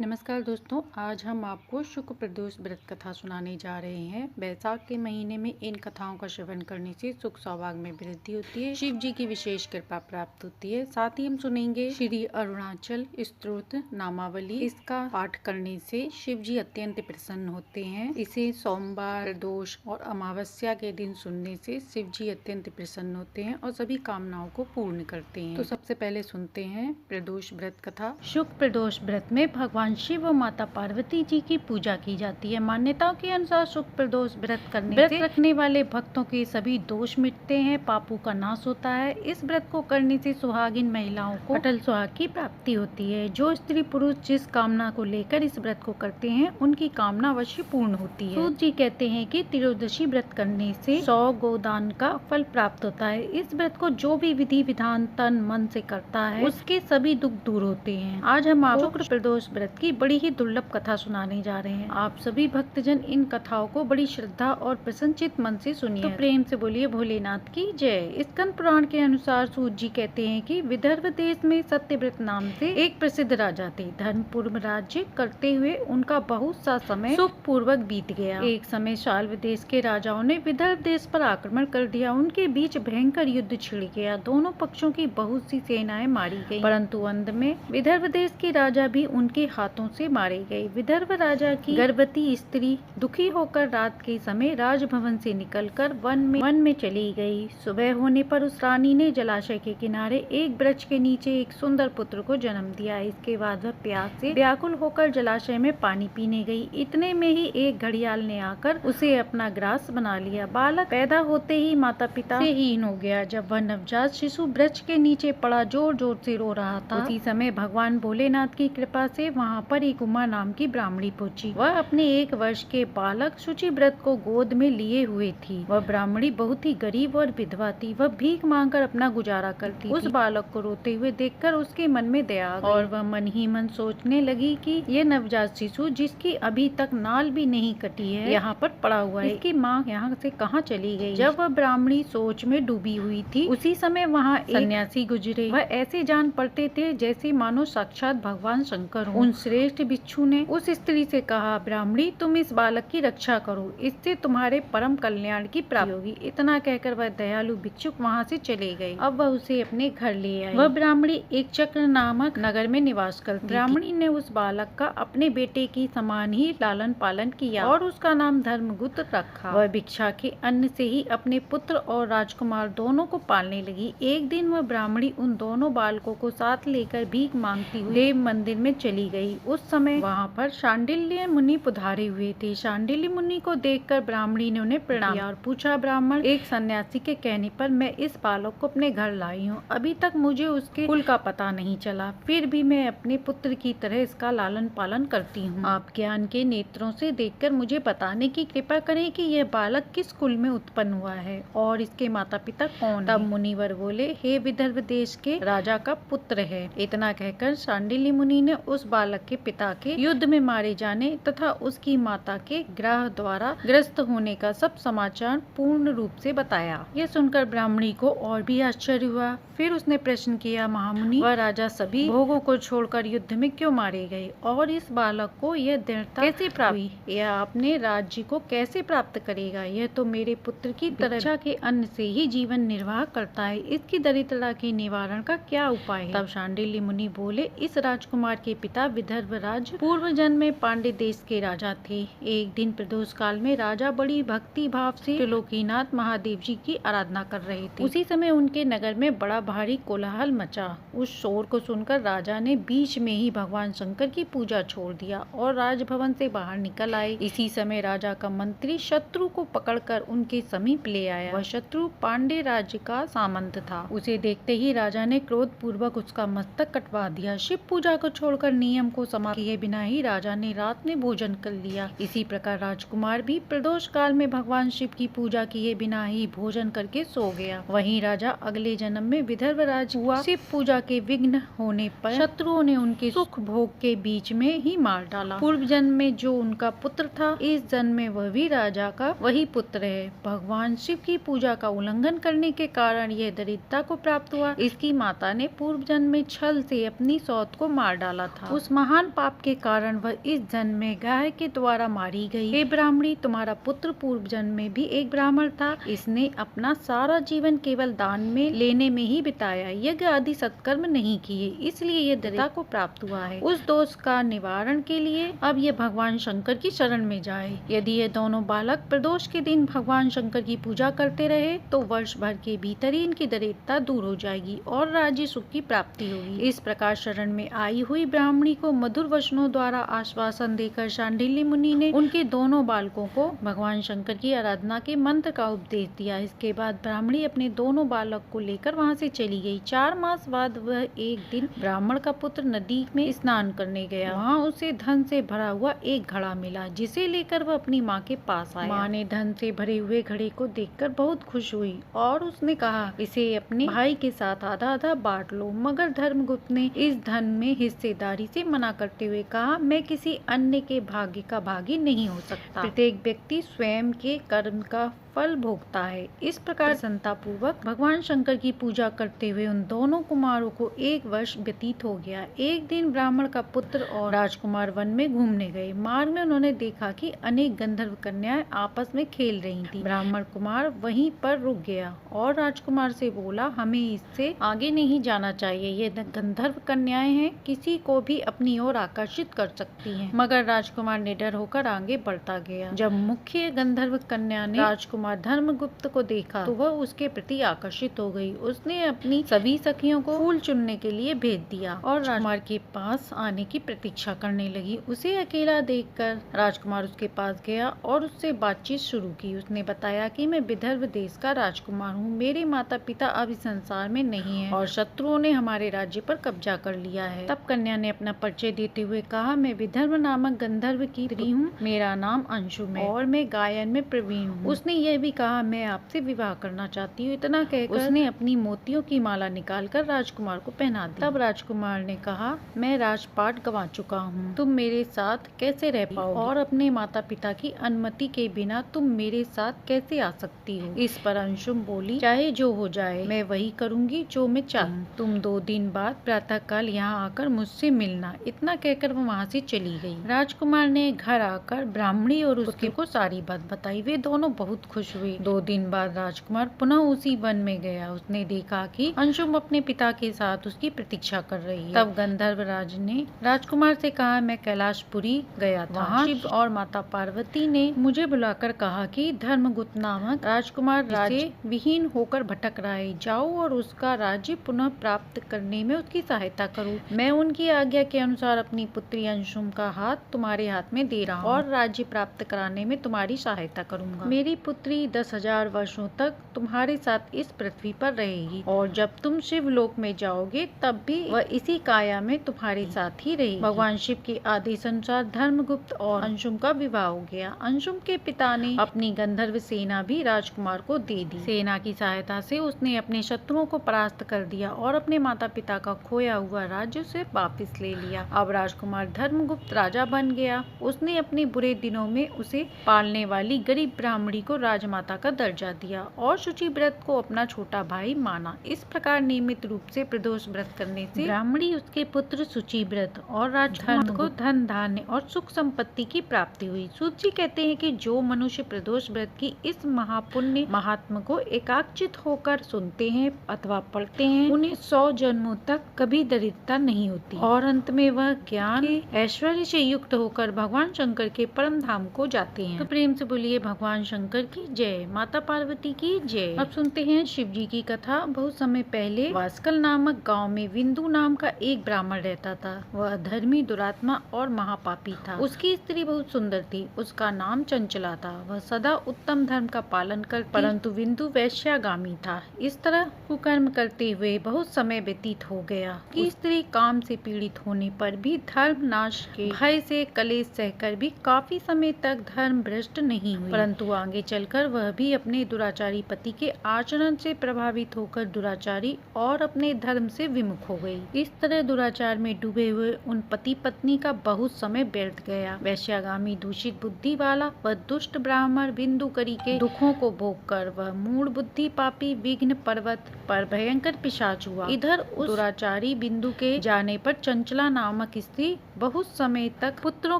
नमस्कार दोस्तों, आज हम आपको शुक्ल प्रदोष व्रत कथा सुनाने जा रहे हैं। बैसाख के महीने में इन कथाओं का श्रवण करने से सुख सौभाग्य में वृद्धि होती है, शिव जी की विशेष कृपा प्राप्त होती है। साथ ही हम सुनेंगे श्री अरुणाचल स्तोत्र नामावली। इसका पाठ करने से शिव जी अत्यंत प्रसन्न होते हैं। इसे सोमवार, प्रदोष और अमावस्या के दिन सुनने से शिव जी अत्यंत प्रसन्न होते हैं और सभी कामनाओं को पूर्ण करते हैं। तो सबसे पहले सुनते हैं प्रदोष व्रत कथा। शुक्ल प्रदोष व्रत में भगवान शिव व माता पार्वती जी की पूजा की जाती है। मान्यताओं के अनुसार शुक्ल प्रदोष व्रत करने से रखने वाले भक्तों के सभी दोष मिटते हैं, पापों का नाश होता है। इस व्रत को करने से सुहागिन महिलाओं को अटल सुहाग की प्राप्ति होती है। जो स्त्री पुरुष जिस कामना को लेकर इस व्रत को करते हैं, उनकी कामना अवश्य पूर्ण होती है। सूत जी कहते हैं कि त्रयोदशी व्रत करने से 100 गोदान का फल प्राप्त होता है। इस व्रत को जो भी विधि विधान तन मन से करता है, उसके सभी दुख दूर होते हैं। आज हम आपको शुक्ल प्रदोष व्रत की बड़ी ही दुर्लभ कथा सुनाने जा रहे हैं। आप सभी भक्तजन इन कथाओं को बड़ी श्रद्धा और प्रसन्नचित मन से सुनिए। तो प्रेम से बोलिए भोलेनाथ की जय। स्कंद पुराण के अनुसार सूत जी कहते हैं कि विदर्भ देश में सत्यव्रत नाम से एक प्रसिद्ध राजा थे। धर्मपूर्ण राज्य करते हुए उनका बहुत सा समय सुख पूर्वक बीत गया। एक समय शाल्व देश के राजाओं ने विदर्भ देश पर आक्रमण कर दिया। उनके बीच भयंकर युद्ध छिड़ गया। दोनों पक्षों की बहुत सी सेनाएं मारी गयी, परंतु अंत में विदर्भ देश के राजा भी उनके हाथों से मारे गए। विदर्भ राजा की गर्भवती स्त्री दुखी होकर रात के समय राजभवन से निकलकर वन में चली गई। सुबह होने पर उस रानी ने जलाशय के किनारे एक वृक्ष के नीचे एक सुंदर पुत्र को जन्म दिया। इसके बाद वह प्यास से व्याकुल होकर जलाशय में पानी पीने गई। इतने में ही एक घड़ियाल ने आकर उसे अपना ग्रास बना लिया। बालक पैदा होते ही माता पिता से हीन हो गया। जब वह नवजात शिशु वृक्ष के नीचे पड़ा जोर जोर से रो रहा था, उसी समय भगवान भोलेनाथ की कृपा से वहाँ पर एक उमा नाम की ब्राह्मणी पहुंची। वह अपने 1 वर्ष के बालक शुचिव्रत को गोद में लिए हुए थी। वह ब्राह्मणी बहुत ही गरीब और विधवा थी। वह भीख मांगकर अपना गुजारा करती थी। उस बालक को रोते हुए देखकर उसके मन में दया आ गई और वह मन ही मन सोचने लगी कि यह नवजात शिशु जिसकी अभी तक नाल भी नहीं कटी है, यहाँ पर पड़ा हुआ है। इसकी माँ यहाँ से कहाँ चली गई? जब वह ब्राह्मणी सोच में डूबी हुई थी, उसी समय वहाँ एक सन्यासी गुजरे। वह ऐसे जान पड़ते थे जैसे मानो साक्षात भगवान शंकर हों। उन श्रेष्ठ भिक्षु ने उस स्त्री से कहा, ब्राह्मणी तुम इस बालक की रक्षा करो, इससे तुम्हारे परम कल्याण की प्राप्ति होगी। इतना कहकर वह दयालु भिक्षुक वहाँ से चले गए। अब वह उसे अपने घर ले आई। वह ब्राह्मणी एक चक्र नामक नगर में निवास करती थी। ब्राह्मणी ने उस बालक का अपने बेटे की समान ही लालन पालन किया और उसका नाम धर्मगुप्त रखा। वह भिक्षा के अन्न से ही अपने पुत्र और राजकुमार दोनों को पालने लगी। एक दिन वह ब्राह्मणी उन दोनों बालकों को साथ लेकर भीख मांगती हुई देव मंदिर में चली गई। उस समय वहाँ पर शांडिल्य मुनि पधारे हुए थे। शांडिल्य मुनि को देखकर ब्राह्मणी ने उन्हें प्रणाम किया और पूछा, ब्राह्मण, एक सन्यासी के कहने पर मैं इस बालक को अपने घर लाई हूँ। अभी तक मुझे उसके कुल का पता नहीं चला, फिर भी मैं अपने पुत्र की तरह इसका लालन पालन करती हूँ। आप ज्ञान के नेत्रों से देखकर मुझे बताने की कृपा करें कि यह बालक किस कुल में उत्पन्न हुआ है और इसके माता पिता कौन है। तब मुनिवर बोले, हे विदर्भ देश के राजा का पुत्र है। इतना कहकर शांडिल्य मुनि ने उस बालक के पिता के युद्ध में मारे जाने तथा उसकी माता के ग्रह द्वारा ग्रस्त होने का सब समाचार पूर्ण रूप से बताया। यह सुनकर ब्राह्मणी को और भी आश्चर्य हुआ। फिर उसने प्रश्न किया, महामुनि, वह राजा सभी भोगों को छोड़कर युद्ध में क्यों मारे गए और इस बालक को यह दृढ़ता कैसे प्राप्त हुई? यह अपने राज्य को कैसे प्राप्त करेगा? यह तो मेरे पुत्र की भिक्षा के अन्न से ही जीवन निर्वाह करता है। इसकी दरिद्रता के निवारण का क्या उपाय है? तब शांडिल्य मुनि बोले, इस राजकुमार के पिता विदर्भ राज्य पूर्व जन्म में पांडे देश के राजा थे। एक दिन प्रदोष काल में राजा बड़ी भक्ति भाव से त्रिलोकीनाथ महादेव जी की आराधना कर रहे थे। उसी समय उनके नगर में बड़ा भारी कोलाहल मचा। उस शोर को सुनकर राजा ने बीच में ही भगवान शंकर की पूजा छोड़ दिया और राजभवन से बाहर निकल आए। इसी समय राजा का मंत्री शत्रु को पकड़कर उनके समीप ले आया। वह शत्रु पांडे राज्य का सामंत था। उसे देखते ही राजा ने क्रोध पूर्वक उसका मस्तक कटवा दिया। शिव पूजा को छोड़कर नियम को समाप्त किए बिना ही राजा ने रात में भोजन कर लिया। इसी प्रकार राजकुमार भी प्रदोष काल में भगवान शिव की पूजा किए बिना ही भोजन करके सो गया। वहीं राजा अगले जन्म में विदर्भ राज हुआ। शिव पूजा के विघ्न होने पर शत्रुओं ने उनके सुख भोग के बीच में ही मार डाला। पूर्व जन्म में जो उनका पुत्र था, इस जन्म में वह भी राजा का वही पुत्र है। भगवान शिव की पूजा का उल्लंघन करने के कारण यह दरिद्रता को प्राप्त हुआ। इसकी माता ने पूर्व जन्म में छल से अपनी सौत को मार डाला था। उस महान पाप के कारण वह इस जन्म में गाय के द्वारा मारी गई। हे ब्राह्मणी, तुम्हारा पुत्र पूर्व जन्म में भी एक ब्राह्मण था। इसने अपना सारा जीवन केवल दान में लेने में ही बिताया, यज्ञ आदि सत्कर्म नहीं किए, इसलिए ये दरिद्रता को प्राप्त हुआ है। उस दोष का निवारण के लिए अब ये भगवान शंकर की शरण में जाए। यदि ये दोनों बालक प्रदोष के दिन भगवान शंकर की पूजा करते रहे तो वर्ष भर के भीतर ही इनकी दरिद्रता दूर हो जाएगी और राज्य सुख की प्राप्ति होगी। इस प्रकार शरण में आई हुई ब्राह्मणी को मधुर वचनों द्वारा आश्वासन देकर शांडिल्य मुनि ने उनके दोनों बालकों को भगवान शंकर की आराधना के मंत्र का उपदेश दिया। इसके बाद ब्राह्मणी अपने दोनों बालक को लेकर वहाँ से चली गई। 4 मास बाद वह एक दिन ब्राह्मण का पुत्र नदी में स्नान करने गया। वहाँ उसे धन से भरा हुआ एक घड़ा मिला, जिसे लेकर वह अपनी माँ के पास आया। माँ ने धन से भरे हुए घड़े को देखकर बहुत खुश हुई और उसने कहा, इसे अपने भाई के साथ आधा आधा बांट लो। मगर धर्मगुप्त ने इस धन में हिस्सेदारी से मना करते हुए कहा, मैं किसी अन्य के भाग्य का भागी नहीं हो सकता। प्रत्येक व्यक्ति स्वयं के कर्म का फल भोगता है। इस प्रकार संता पूर्वक भगवान शंकर की पूजा करते हुए उन दोनों कुमारों को 1 वर्ष व्यतीत हो गया। एक दिन ब्राह्मण का पुत्र और राजकुमार वन में घूमने गए। मार्ग में उन्होंने देखा कि अनेक गंधर्व कन्याएं आपस में खेल रही थी। ब्राह्मण कुमार वहीं पर रुक गया और राजकुमार से बोला, हमें इससे आगे नहीं जाना चाहिए। ये गंधर्व कन्याएं हैं, किसी को भी अपनी ओर आकर्षित कर सकती हैं। मगर राजकुमार निडर होकर आगे बढ़ता गया। जब मुख्य गंधर्व कन्या ने राजकुमार धर्मगुप्त को देखा तो वह उसके प्रति आकर्षित हो गई। उसने अपनी सभी सखियों को फूल चुनने के लिए भेज दिया और राजकुमार के पास आने की प्रतीक्षा करने लगी। उसे अकेला देखकर राजकुमार उसके पास गया और उससे बातचीत शुरू की। उसने बताया कि मैं विदर्भ देश का राजकुमार हूँ। मेरे माता पिता अब इस संसार में नहीं है और शत्रुओं ने हमारे राज्य पर कब्जा कर लिया है। तब कन्या ने अपना परिचय देते हुए कहा, मैं विदर्भ नामक गंधर्व की पुत्री हूँ। मेरा नाम अंशुम है और मैं गायन में प्रवीण हूँ। उसने यह भी कहा, मैं आपसे विवाह करना चाहती हूँ। इतना कहकर उसने अपनी मोतियों की माला निकालकर राजकुमार को पहना दी। तब राजकुमार ने कहा, मैं राजपाट गंवा चुका हूँ, तुम मेरे साथ कैसे रह पाओगे और अपने माता पिता की अनुमति के बिना तुम मेरे साथ कैसे आ सकती हो। इस पर अंशुम बोली, चाहे जो हो जाए मैं वही करूँगी जो मैं चाहूँ। तुम 2 दिन बाद प्रातः काल यहाँ आकर मुझसे मिलना। इतना कहकर वो वहाँ से चली गई। राजकुमार ने घर आकर ब्राह्मणी और उसके को सारी बात बताई। वे दोनों बहुत खुश हुए। 2 दिन बाद राजकुमार पुनः उसी वन में गया। उसने देखा कि अंशुम अपने पिता के साथ उसकी प्रतीक्षा कर रही है। तब गंधर्व राज ने राजकुमार से कहा, मैं कैलाशपुरी गया था। वहाँ शिव और माता पार्वती ने मुझे बुलाकर कहा कि धर्मगुप्त नामक राजकुमार राज्य विहीन होकर भटक रहा है। जाओ और उसका राज्य पुनः प्राप्त करने में उसकी सहायता करो। मैं उनकी आज्ञा के अनुसार अपनी पुत्री अंशुम का हाथ तुम्हारे हाथ में दे रहा हूँ और राज्य प्राप्त कराने में तुम्हारी सहायता करूँगा। मेरी पुत्री 10,000 वर्षों तक तुम्हारे साथ इस पृथ्वी पर रहेगी और जब तुम शिवलोक में जाओगे तब भी वह इसी काया में तुम्हारे साथ ही रहेगी। भगवान शिव के आदेश अनुसार धर्मगुप्त और अंशुम का विवाह हो गया। अंशुम के पिता ने अपनी गंधर्व सेना भी राजकुमार को दे दी। सेना की सहायता से उसने अपने शत्रुओं को परास्त कर दिया और अपने माता पिता का खोया हुआ राज्य से वापस ले लिया। अब राजकुमार धर्मगुप्त राजा बन गया। उसने अपने बुरे दिनों में उसे पालने वाली गरीब ब्राह्मणी को राजमाता का दर्जा दिया और शुचि व्रत को अपना छोटा भाई माना। इस प्रकार नियमित रूप से प्रदोष व्रत करने से ब्राह्मणी, उसके पुत्र शुचि व्रत और राजकुमार को धन धान्य और सुख संपत्ति की प्राप्ति हुई। सूत जी कहते हैं कि जो मनुष्य प्रदोष व्रत की इस महापुण्य महात्मा को एकाग्रचित होकर सुनते हैं अथवा पढ़ते हैं, उन्हें 100 जन्मों तक कभी दरिद्रता नहीं होती और अंत में वह ज्ञान ऐश्वर्य से युक्त होकर भगवान शंकर के परम धाम को जाते हैं। तो प्रेम से बोलिए भगवान शंकर की जय, माता पार्वती की जय। अब सुनते हैं शिव जी की कथा। बहुत समय पहले वास्कल नामक गांव में विंदु नाम का एक ब्राह्मण रहता था। वह धर्मी, दुरात्मा और महापापी था। उसकी स्त्री बहुत सुंदर थी। उसका नाम चंचला था। वह सदा उत्तम धर्म का पालन करती, परंतु विंदु वैश्यागामी था। इस तरह कुकर्म करते हुए बहुत समय व्यतीत हो गया कि स्त्री काम से पीड़ित होने पर भी धर्म नाश के भय से कलेश सहकर भी काफी समय तक धर्म भ्रष्ट नहीं हुई, परंतु आगे चलकर वह भी अपने दुराचारी पति के आचरण से प्रभावित होकर दुराचारी और अपने धर्म से विमुख हो गई। इस तरह दुराचार में डूबे हुए उन पति पत्नी का बहुत समय व्यर्थ गया। वैश्यागामी दूषित बुद्धि वाला वह दुष्ट ब्राह्मण बिंदुकरी के दुखों को भोगकर वह मूढ़ बुद्धि पापी विघ्न पर्वत पर भयंकर पिशाच हुआ। इधर उस दुराचारी बिंदु के जाने पर चंचला नामक स्त्री बहुत समय तक पुत्रों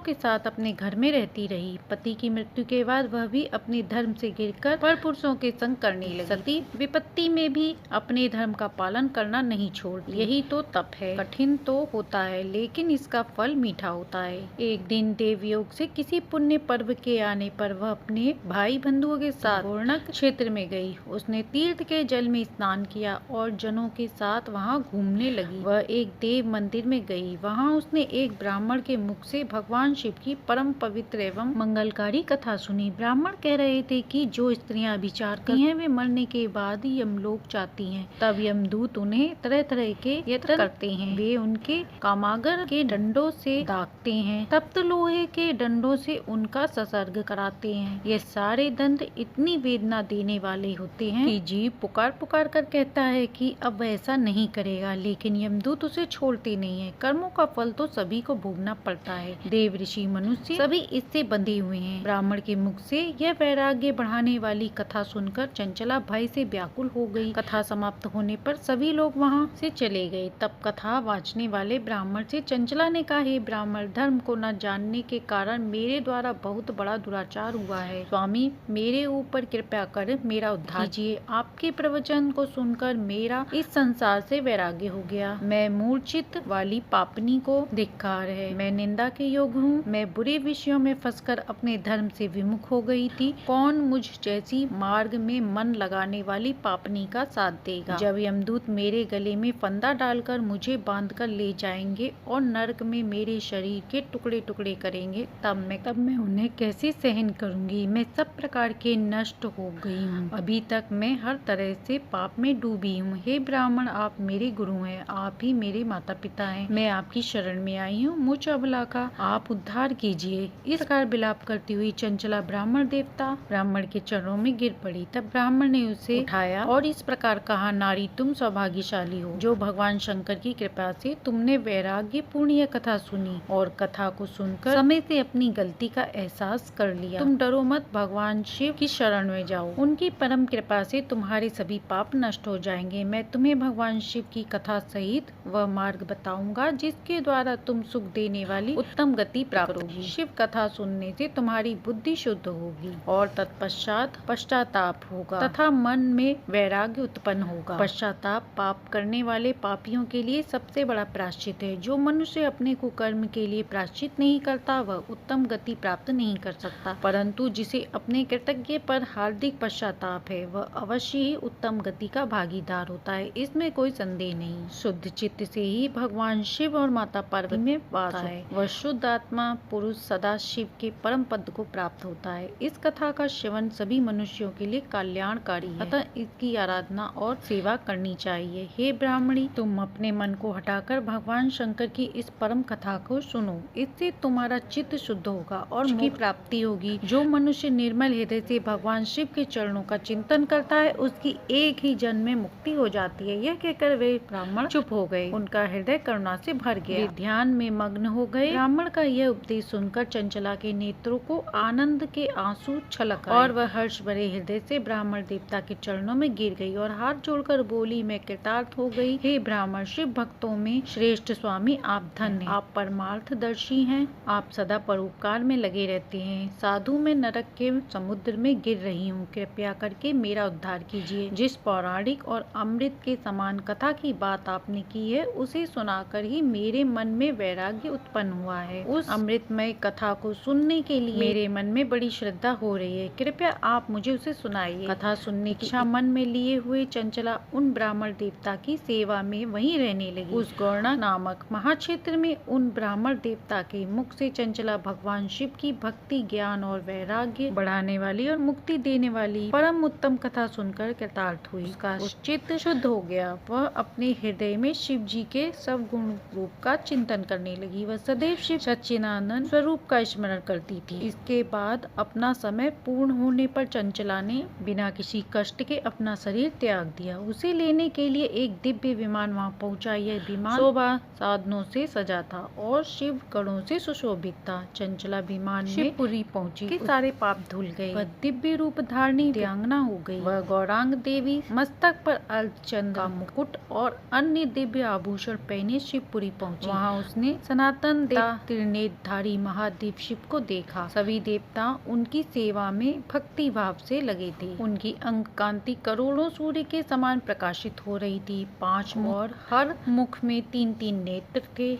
के साथ अपने घर में रहती रही। पति की मृत्यु के बाद वह भी अपने धर्म से गिरकर परपुरुषों के संग करने लगी। सती विपत्ति में भी अपने धर्म का पालन करना नहीं छोड़ती। यही तो तप है। कठिन तो होता है लेकिन इसका फल मीठा होता है। एक दिन देवयोग से किसी पुण्य पर्व के आने पर वह अपने भाई बंधुओं के साथ गोर्णक क्षेत्र में गई। उसने तीर्थ के जल में स्नान किया और जनों के साथ वहाँ घूमने लगी। वह एक देव मंदिर में गई। वहाँ उसने एक ब्राह्मण के मुख से भगवान शिव की परम पवित्र एवं मंगलकारी कथा सुनी। ब्राह्मण कह रहे थे कि जो स्त्रियां विचार करती हैं वे मरने के बाद ही यमलोक जाती हैं। तब यमदूत उन्हें तरह तरह के यत्न करते हैं। वे उनके कामागर के डंडों से दागते हैं, तप्त लोहे के डंडों से उनका संसर्ग कराते हैं। ये सारे दंड इतनी वेदना देने वाले होते हैं कि जीव पुकार पुकार कर कहता है कि अब वह ऐसा नहीं करेगा, लेकिन यमदूत उसे छोड़ते नहीं है। कर्मों का फल तो सभी को भोगना पड़ता है। देव, ऋषि, मनुष्य सभी इससे बंधे हुए हैं। ब्राह्मण के मुख से यह वैराग्य बढ़ाने वाली कथा सुनकर चंचला भय से व्याकुल हो गई। कथा समाप्त होने पर सभी लोग वहाँ से चले गए। तब कथा वाचने वाले ब्राह्मण से चंचला ने कहा, हे ब्राह्मण, धर्म को न जानने के कारण मेरे द्वारा बहुत बड़ा दुराचार हुआ है। स्वामी, मेरे ऊपर कृपा कर मेरा उद्धार कीजिए। आपके प्रवचन को सुनकर मेरा इस संसार से वैराग्य हो गया। मैं मूर्छित वाली पापनी को धिक्कार है। मैं निंदा के योग्य हूँ। मैं बुरे विषयों में फंसकर अपने धर्म से विमुख हो गई थी। कौन मुझ जैसी मार्ग में मन लगाने वाली पापनी का साथ देगा? जब यमदूत मेरे गले में फंदा डालकर मुझे बांधकर ले जाएंगे और नरक में मेरे शरीर के टुकड़े टुकड़े करेंगे, तब मैं उन्हें कैसे सहन करूंगी? मैं सब प्रकार के नष्ट हो गई हूँ। अभी तक मैं हर तरह से पाप में डूबी हूँ। हे ब्राह्मण, आप मेरे गुरु हैं, आप ही मेरे माता पिता हैं। मैं आपकी शरण में आई हूँ। मुझ अबला का आप उद्धार कीजिए। इस प्रकार विलाप करती हुई चंचला ब्राह्मण के चरणों में गिर पड़ी। तब ब्राह्मण ने उसे उठाया और इस प्रकार कहा, नारी, तुम सौभाग्यशाली हो जो भगवान शंकर की कृपा से तुमने वैराग्य पूर्ण यह कथा सुनी और कथा को सुनकर समय से अपनी गलती का एहसास कर लिया। तुम डरो मत, भगवान शिव की शरण में जाओ। उनकी परम कृपा से तुम्हारे सभी पाप नष्ट हो जाएंगे। मैं तुम्हें भगवान शिव की कथा सहित वह मार्ग बताऊंगा जिसके द्वारा तुम सुख देने वाली उत्तम गति प्राप्त होगी। शिव कथा सुनने से तुम्हारी बुद्धि शुद्ध होगी और तत्पश्चात पश्चाताप होगा तथा मन में वैराग्य उत्पन्न होगा। पश्चाताप पाप करने वाले पापियों के लिए सबसे बड़ा प्रायश्चित है। जो मनुष्य अपने कुकर्म के लिए प्रायश्चित नहीं करता वह उत्तम गति प्राप्त नहीं कर सकता, परंतु जिसे अपने कृतज्ञ पर हार्दिक पश्चाताप है वह अवश्य ही उत्तम गति का भागीदार होता है। इसमें कोई संदेह नहीं। शुद्ध चित्त से ही भगवान शिव और माता पार्वती में वास है। वह शुद्ध आत्मा पुरुष सदा शिव के परम पद को प्राप्त होता है। इस कथा का श्रवण सभी मनुष्यों के लिए कल्याणकारी है, अतः इसकी आराधना और सेवा करनी चाहिए। हे ब्राह्मणी, तुम अपने मन को हटाकर भगवान शंकर की इस परम कथा को सुनो। इससे तुम्हारा चित्त शुद्ध होगा और मोक्ष की प्राप्ति होगी। जो मनुष्य निर्मल हृदय से भगवान शिव के चरणों का चिंतन करता है उसकी एक ही जन्म में मुक्ति हो जाती है। यह कहकर वे ब्राह्मण चुप हो गए। उनका हृदय करुणा से भर गया। वे ध्यान में मग्न हो गए। ब्राह्मण का यह उपदेश सुनकर चंचला के नेत्रों को आनंद के आंसू छलक आए और वह हर्ष भरे हृदय से ब्राह्मण देवता के चरणों में गिर गई और हाथ जोड़कर बोली, मैं कृतार्थ हो गई। हे ब्राह्मण, शिव भक्तों में श्रेष्ठ स्वामी, आप धन्य, आप परमार्थदर्शी हैं। आप सदा परोपकार में लगे रहते हैं। साधु मैं नरक के समुद्र में गिर रही हूँ, कृपया करके मेरा उद्धार कीजिए। जिस पौराणिक और अमृत के समान कथा की बात आपने की है उसे सुनाकर ही मेरे मन में वैराग्य उत्पन्न हुआ है। उस अमृतमय कथा को सुनने के लिए मेरे मन में बड़ी श्रद्धा हो रही है। कृपया आप मुझे उसे सुनाइए। कथा सुनने की इच्छा मन में लिए हुए चंचला उन ब्राह्मण देवता की सेवा में वहीं रहने लगी। उस गौर्णा नामक महाक्षेत्र में उन ब्राह्मण देवता के मुख से चंचला भगवान शिव की भक्ति, ज्ञान और वैराग्य बढ़ाने वाली और मुक्ति देने वाली परम उत्तम कथा सुनकर कृतार्थ हुई। उसका चित्त शुद्ध हो गया। वह अपने हृदय में शिव जी के सब गुण रूप का चिंतन करने लगी। वह सदैव शिव सच्चिदानंद स्वरूप का स्मरण करती थी। इसके बाद अपना समय पूर्ण होने पर चंचला ने बिना किसी कष्ट के अपना शरीर त्याग दिया। उसे लेने के लिए एक दिव्य विमान वहाँ पहुँचा। यह विमान शोभा साधनों से सजा था और शिव गणों से सुशोभित था। चंचला विमान में शिवपुरी पहुँची। सारे पाप धुल गए। वह दिव्य रूप धारणी दिव्यांगना हो गई। वह गौरांग देवी मस्तक पर अर्धचंद्र का मुकुट और अन्य दिव्य आभूषण पहने शिवपुरी पहुंची। वहां उसने सनातन देवता त्रिनेत्रधारी महादेव शिव को देखा। सभी देवता उनकी सेवा में भक्ति भाव से लगे थे। उनकी अंग कांति करोड़ों सूर्य के समान प्रकाशित हो रही थी। 5 मुख और हर मुख में 3-3 नेत्र थे।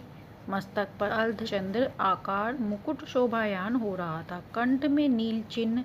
मस्तक पर अर्धचंद्र आकार मुकुट शोभायान हो रहा था। कंठ में नील चिन्ह,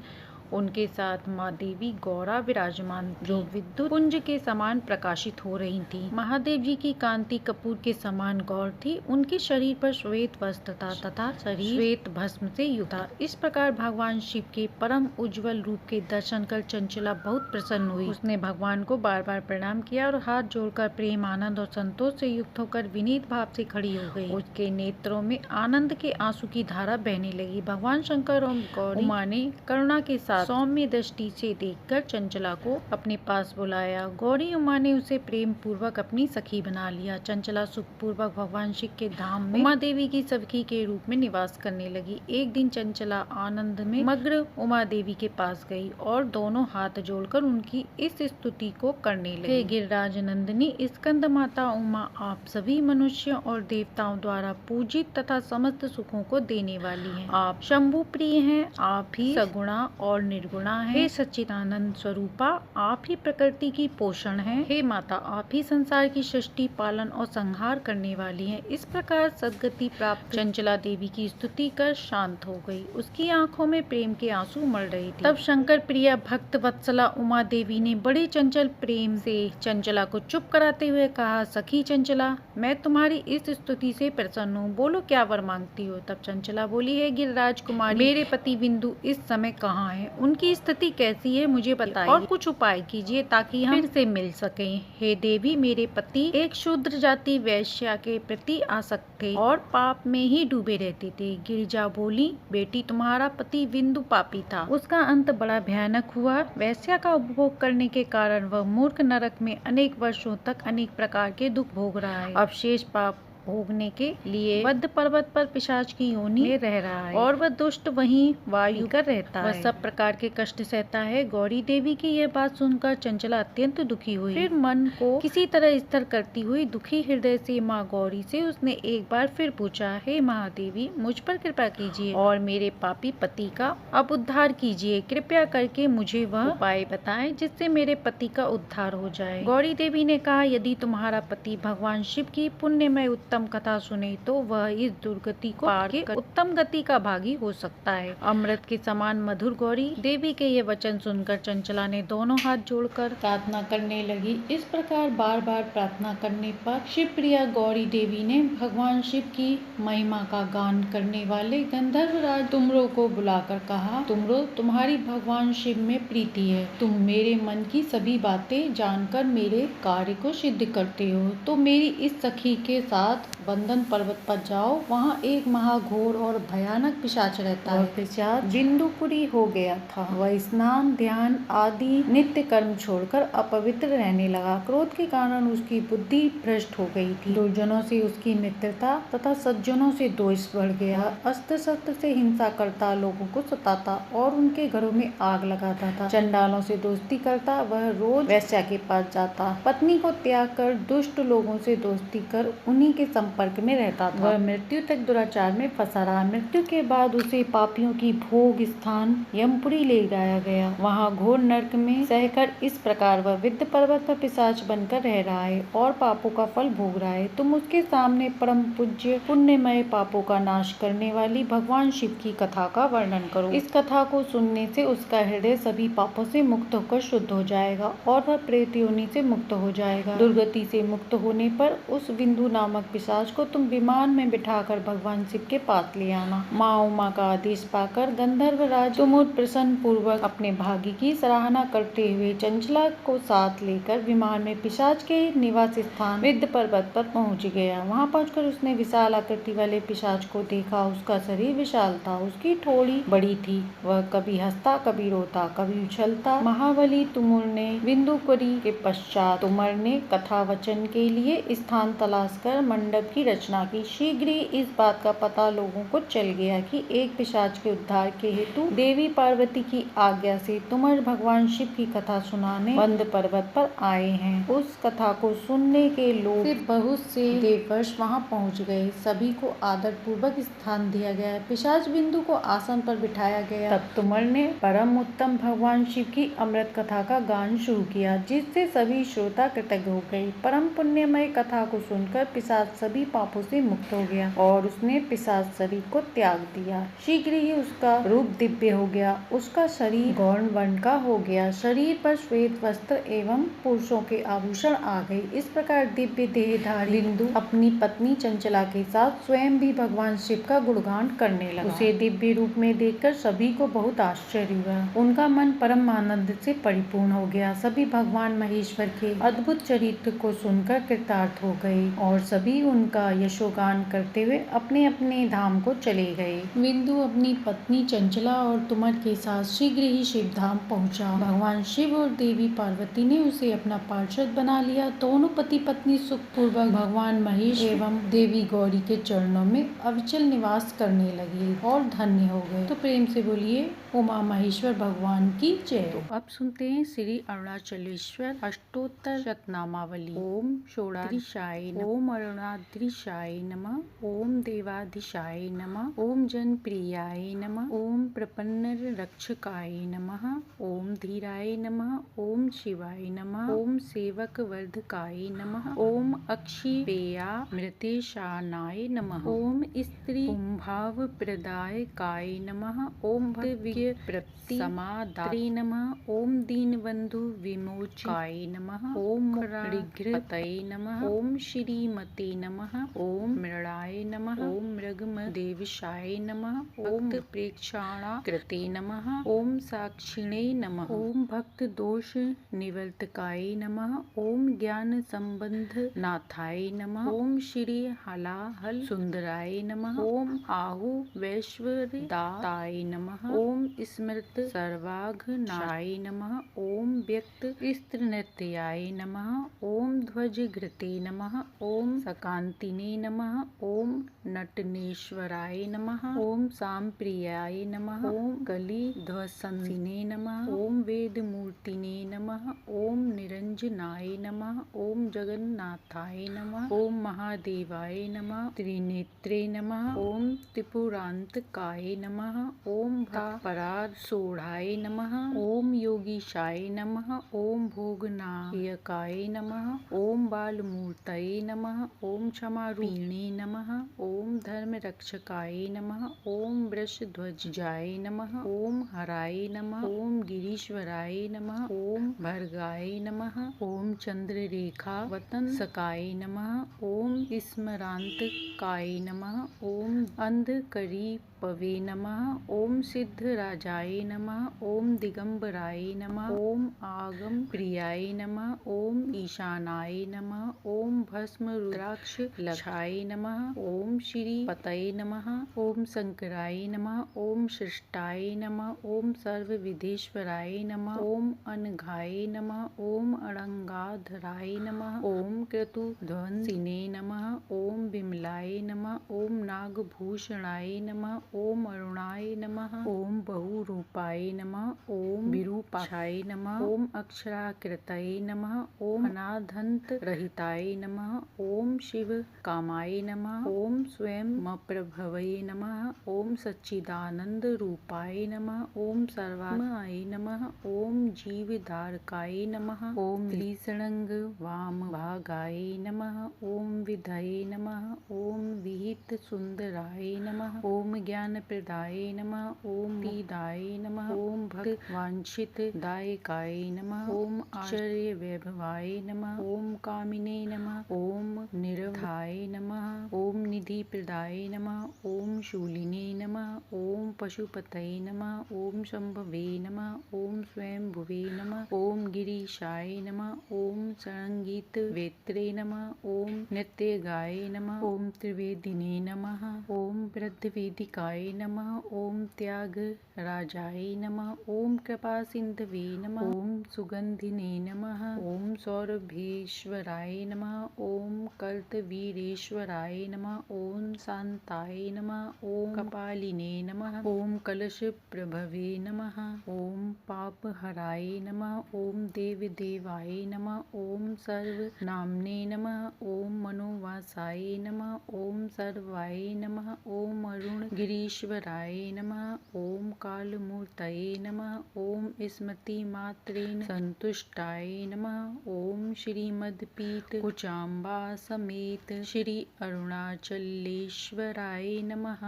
उनके साथ माँ देवी गौरा विराजमान जो विद्युत पुंज के समान प्रकाशित हो रही थी। महादेव जी की कांति कपूर के समान गौर थी। उनके शरीर पर श्वेत वस्त्र था तथा शरीर श्वेत भस्म से युक्त था। इस प्रकार भगवान शिव के परम उज्जवल रूप के दर्शन कर चंचला बहुत प्रसन्न हुई। उसने भगवान को बार बार प्रणाम किया और हाथ जोड़कर प्रेम, आनंद और संतोष से युक्त होकर विनीत भाव से खड़ी हो गई। उसके नेत्रों में आनंद के आंसू की धारा बहने लगी। भगवान शंकर और गौरी उमा ने करुणा के साथ सौम्य दृष्टि से देखकर चंचला को अपने पास बुलाया। गौरी उमा ने उसे प्रेम पूर्वक अपनी सखी बना लिया। चंचला सुख पूर्वक भगवान शिव के धाम में उमा देवी की सखी के रूप में निवास करने लगी। एक दिन चंचला आनंद में मग्न उमा देवी के पास गई और दोनों हाथ जोड़कर उनकी इस स्तुति को करने लगी। हे गिरिराज नंदिनी स्कंद माता उमा, आप सभी मनुष्यों और देवताओं द्वारा पूजित तथा समस्त सुखों को देने वाली हैं। आप शंभु प्रिय हैं, आप ही सगुणा और निर्गुणा है। हे सच्चिदानंद स्वरूपा, आप ही प्रकृति की पोषण है। हे माता, आप ही संसार की सृष्टि, पालन और संहार करने वाली हैं। इस प्रकार सद्गति प्राप्त चंचला देवी की स्तुति कर शांत हो गई। उसकी आंखों में प्रेम के आंसू उमड़ रहे थे। तब शंकर प्रिया भक्त वत्सला उमा देवी ने बड़े चंचल प्रेम से चंचला को चुप कराते हुए कहा, सखी चंचला, मैं तुम्हारी इस स्तुति से प्रसन्न हूँ। बोलो क्या वर मांगती हो। तब चंचला बोली, है गिरिराज कुमारी, मेरे पति बिंदु इस समय कहाँ है? उनकी स्थिति कैसी है मुझे बताइए और कुछ उपाय कीजिए ताकि हम फिर से मिल सकें। हे देवी, मेरे पति एक शूद्र जाति वैश्या के प्रति आसक्त थे और पाप में ही डूबे रहते थे। गिरिजा बोली, बेटी तुम्हारा पति बिंदु पापी था, उसका अंत बड़ा भयानक हुआ। वैश्या का उपभोग करने के कारण वह मूर्ख नरक में अनेक वर्षों तक अनेक प्रकार के दुख भोग रहा है। अब शेष पाप भोगने के लिए बद्ध पर्वत पर पिशाच की योनि में रह रहा है और वह दुष्ट वहीं वायु कर रहता है। वह सब प्रकार के कष्ट सहता है। गौरी देवी की यह बात सुनकर चंचला अत्यंत दुखी हुई। फिर मन को किसी तरह स्थिर करती हुई दुखी हृदय से माँ गौरी से उसने एक बार फिर पूछा, हे महादेवी, मुझ पर कृपा कीजिए और मेरे पापी पति का अब उद्धार कीजिए। कृपया करके मुझे वह उपाय बताएं जिससे मेरे पति का उद्धार हो जाए। गौरी देवी ने कहा, यदि तुम्हारा पति भगवान शिव की पुण्यमय उत्तम कथा सुने तो वह इस दुर्गति को पार के उत्तम गति का भागी हो सकता है। अमृत के समान मधुर गौरी देवी के ये वचन सुनकर चंचला ने दोनों हाथ जोड़कर प्रार्थना करने लगी। इस प्रकार बार बार प्रार्थना करने पर शिव प्रिया गौरी देवी ने भगवान शिव की महिमा का गान करने वाले गंधर्वराज तुमरो को बुलाकर कहा, तुमरो, तुम्हारी भगवान शिव में प्रीति है। तुम मेरे मन की सभी बातें जानकर मेरे कार्य को सिद्ध करते हो, तो मेरी इस सखी के साथ बंधन पर्वत पर जाओ। वहाँ एक महाघोर और भयानक पिशाच रहता है। पिशाच बिंदुपुरी हो गया था। वह स्नान, ध्यान आदि नित्य कर्म छोड़कर अपवित्र रहने लगा। क्रोध के कारण उसकी बुद्धि भ्रष्ट हो गई थी। दुर्जनों से उसकी मित्रता तथा सज्जनों से द्वेष बढ़ गया। अस्त्र शस्त्र से हिंसा करता, लोगों को सताता और उनके घरों में आग लगाता था। चंडालों से दोस्ती करता, वह रोज वैश्या के पास जाता। पत्नी को त्याग कर दुष्ट लोगों से दोस्ती कर उन्हीं के संपर्क में रहता था। वह मृत्यु तक दुराचार में फंसा रहा। मृत्यु के बाद उसे पापियों की भोग स्थान यमपुरी ले जाया गया। वहाँ घोर नरक में सहकर इस प्रकार वह विद्य पर्वत पर पिशाच बनकर रह रहा है और पापों का फल भोग रहा है। तुम उसके सामने परम पूज्य पुण्यमय पापों का नाश करने वाली भगवान शिव की कथा का वर्णन करो। इस कथा को सुनने से उसका हृदय सभी पापों से मुक्त होकर शुद्ध हो जाएगा और वह प्रेत योनि से मुक्त हो जाएगा। दुर्गति से मुक्त होने पर उस बिंदु नामक पिशाच को तुम विमान में बिठाकर भगवान शिव के पास ले आना। माँ उमा का आदेश पाकर गंधर्वराज तुमुद प्रसन्न पूर्वक अपने भाग्य की सराहना करते हुए चंचला को साथ लेकर विमान में पिशाच के निवास स्थान विद्य पर्वत पर पहुँच गया। वहाँ पहुँचकर उसने विशाल आकृति वाले पिशाच को देखा। उसका शरीर विशाल था, उसकी ठोड़ी बड़ी थी। वह कभी हंसता, कभी रोता, कभी उछलता। महाबली तुमुर ने बिंदुपुरी के पश्चात तुमर ने कथा वचन के लिए स्थान तलाश कर मंडप मंडप की रचना की। शीघ्र ही इस बात का पता लोगों को चल गया कि एक पिशाच के उद्धार के हेतु देवी पार्वती की आज्ञा से तुमर भगवान शिव की कथा सुनाने बंद पर्वत पर आए हैं। उस कथा को सुनने के लोग बहुत से देवर्ष वहां पहुंच गए। सभी को आदर पूर्वक स्थान दिया गया। पिशाच बिंदु को आसन पर बिठाया गया। तब तुमर ने परम उत्तम भगवान शिव की अमृत कथा का गान शुरू किया, जिससे सभी श्रोता कृतज्ञ हो गए। परम पुण्यमय कथा को सुनकर पिशाच सभी पापों से मुक्त हो गया और उसने पिशाच शरीर को त्याग दिया। शीघ्र ही उसका रूप दिव्य हो गया। उसका शरीर गौर वर्ण का हो गया। शरीर पर श्वेत वस्त्र एवं पुरुषों के आभूषण आ गए। इस प्रकार दिव्य देहधारी बिंदु अपनी पत्नी चंचला के साथ स्वयं भी भगवान शिव का गुणगान करने लगा। उसे दिव्य रूप में देखकर सभी को बहुत आश्चर्य हुआ। उनका मन परम आनंद से परिपूर्ण हो गया। सभी भगवान महेश्वर के अद्भुत चरित्र को सुनकर कृतार्थ हो गए और सभी उनका यशोगान करते हुए अपने अपने धाम को चले गए। बिंदु अपनी पत्नी चंचला और तुमर के साथ शीघ्र ही शिव धाम पहुंचा। भगवान शिव और देवी पार्वती ने उसे अपना पार्षद बना लिया। दोनों पति पत्नी सुखपूर्वक भगवान महेश एवं देवी गौरी के चरणों में अविचल निवास करने लगे और धन्य हो गए। तो प्रेम से बोलिए उमा महेश्वर भगवान की जय। तो अब सुनते हैं श्री अरुणाचलेश्वर अष्टोत्तर शतनामावली। ओम षोडशीशाय नमः, ओम अरुणाधीशाय नमः, ओम देवाधीशाय नमः, ओम जनप्रियाय नमः, ओम प्रपन्न रक्षकाय नमः, ओम धीराय नमः, ओम शिवाय नमः, ओम सेवक वर्धकाय नमः, ओम अक्षिपेया मृतेशानाय नमः, ओम स्त्री कुंभाव प्रदायकाय नमः, ओम भक्तविजय प्राप्ति समादात्रे नमः, ओम दीनबंधु विमोचकाय नमः, ओम ऋग्रतये नमः, ओम श्रीमते नमः, ओम मृडाय नमः, ओम मृगमदेवशाय नमः, ओम प्रेक्षाणा कृते नमः, ओम साक्षिणे नमः, ओम भक्त दोष निवर्तकाय नमः, ओम ज्ञान संबंध नाथाय नमः, ओम श्री हलाहल सुंदराय नमः, ओम आहु वैश्वरदाताय नमः, ओम स्मृत सर्वाघनाय नमः, ओम व्यक्त स्त्र नृत्याय नमः, ओम ध्वज घृते नमः, ओम सकांतिने नमः, ओम नटनेश्वराय नमः, ओम सांप्रियाय नमः, ओम कली ध्वसंसिने नमः, ओम वेद मूर्तिने नमः, ओम निरंजनाय नमः, ओम जगन्नाथाय नमः, ओम महादेवाय नमः, त्रिनेत्रे नमः, ओम त्रिपुरांतकाय नमः, ओम परार सोढ़ाय नमः, ओम योगीशाय नमः, ओम भोगनायकाय नमः, ओम बालमूर्तये नमः, ओम क्षमारूपिणे नमः, ओम धर्म रक्षकाय नमः, ओम वृषध्वजाय नमः, ओम हराय नमः, ओम गिरीश्वराय नमः, ओम भर्गाय नमः, ओम चंद्ररेखा वतंसकाय नमः, ओम स्मरांतकाय नमः, ओम अंधकरी पवे नमः, ओम सिद्धराजाय नमः, ओम दिगंबराय नमः, ओम आगम प्रियाय नमः, ओम ईशानाय नमः, ओम भस्म रुद्राक्ष लक्षाय नमः, ओम श्री पतये नमः, ओम शंकराय नमः, ओम सृष्टाय नमः, ओम सर्व विधेश्वराय नमः, ओम अनघाय नमः, ओम अड़ंगाधराय नमः, ओम क्रतुध्वंसिने नमः, ओम विमलाय नमः, ओम नागभूषणाय नमः, ओम अरुणाय नमः, ओम बहुरूपाय नमः, ओम विरूपाक्षाय नमः, ओम अक्षराकृतये नमः, ओम अनादंत रहिताय नमः, ओम शिव कामाय नमः, ओम स्वयं प्रभवये नमः, ओम सच्चिदानंद रूपाय नमः, ओम सर्वात्माय नमः, ओम जीवधारकाय नमः, ओम त्रिसंग वाम भागाय नमः, ओम विधये नमः, ओम विहित सुंदराय नमः, ओम ज्ञान प्रदाय नमः, ओम दीदाय नमः, ओम भक्त वांछित दायकाय नमः, ओम आश्चर्य वैभवाय नमः, ओम कामिने नमः, ओम निरवधाय नमः, ओम निधि प्रदाय नमः, ओम शूलिने नमः, ओम पशुपतये नमः, ओम शंभवे नमः, ओम स्वयंभुवे नमः, ओम गिरीशाय नमः, ओम संगीत वेत्रे नमः, ओम नृत्य गाय नमः, ओम त्रिवेदिने नमः, ओम वृद्धवेदिका सुताय नमः, ओम त्याग राजाय नमः, ओम कृपा सिंधवे नमः, ओम सुगंधिने नमः, ओम सौरभेश्वराय नमः, ओम कर्तवीरेश्वराय नमः, ओम शांताय नमः, ओम कपालिने नमः, ओम कलश प्रभवे नमः, ओम पापहराय नमः, ओम देवदेवाय नमः, ओम सर्वनाम्ने नमः, ओम मनोवासाय नमः, ओम सर्वाय नमः, ओम अरुण गिरीश्वराय नमः, ओम कालमूर्तये नमः, ओम स्मृति मात्रेण संतुष्टाय नमः, ओम श्रीमद्पीठ कुचाम्बा समेत श्री अरुणाचलेश्वराय नमः।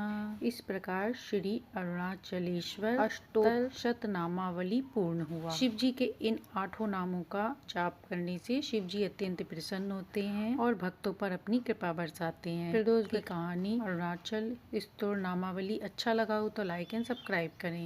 इस प्रकार श्री अरुणाचलेश्वर अष्टोत्तरशतनामावली पूर्ण हुआ। शिव जी के इन 8 नामों का जाप करने से शिव जी अत्यंत प्रसन्न होते हैं और भक्तों पर अपनी कृपा बरसाते हैं। फिरदौस की कहानी अरुणाचल स्तोत्र नामावली अच्छा लगा हो तो लाइक एंड सब्सक्राइब करें।